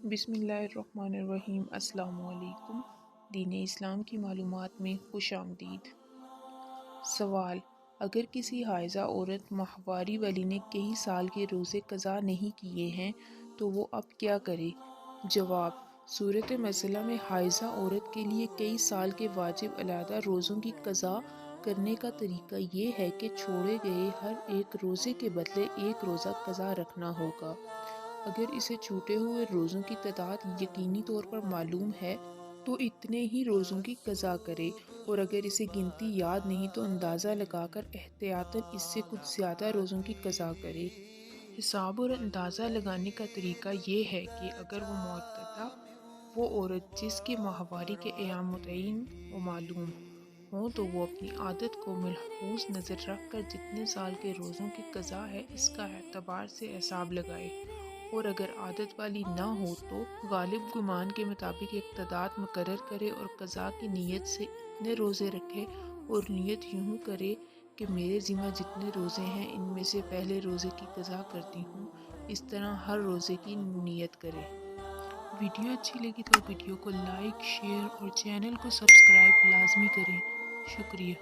بسم اللہ الرحمن الرحیم۔ السلام علیکم۔ دین اسلام کی معلومات میں خوش آمدید۔ سوال: اگر کسی حائضہ عورت ماہواری والی نے کئی سال کے روزے قضا نہیں کیے ہیں تو وہ اب کیا کرے؟ جواب: صورت مسئلہ میں حائضہ عورت کے لیے کئی سال کے واجب علیحدہ روزوں کی قضا کرنے کا طریقہ یہ ہے کہ چھوڑے گئے ہر ایک روزے کے بدلے ایک روزہ قضا رکھنا ہوگا۔ اگر اسے چھوٹے ہوئے روزوں کی تعداد یقینی طور پر معلوم ہے تو اتنے ہی روزوں کی قضا کرے، اور اگر اسے گنتی یاد نہیں تو اندازہ لگا کر احتیاطاً اس سے کچھ زیادہ روزوں کی قضا کرے۔ حساب اور اندازہ لگانے کا طریقہ یہ ہے کہ اگر وہ معتدہ، وہ عورت جس کی ماہواری کے ایام متعین و معلوم ہوں، تو وہ اپنی عادت کو ملحوظ نظر رکھ کر جتنے سال کے روزوں کی قضا ہے اس کا اعتبار سے حساب لگائے، اور اگر عادت والی نہ ہو تو غالب گمان کے مطابق ایک تعداد مقرر کرے اور قضا کی نیت سے اتنے روزے رکھے، اور نیت یوں کرے کہ میرے ذمہ جتنے روزے ہیں ان میں سے پہلے روزے کی قضا کرتی ہوں۔ اس طرح ہر روزے کی نیت کرے۔ ویڈیو اچھی لگی تو ویڈیو کو لائک، شیئر اور چینل کو سبسکرائب لازمی کریں۔ شکریہ۔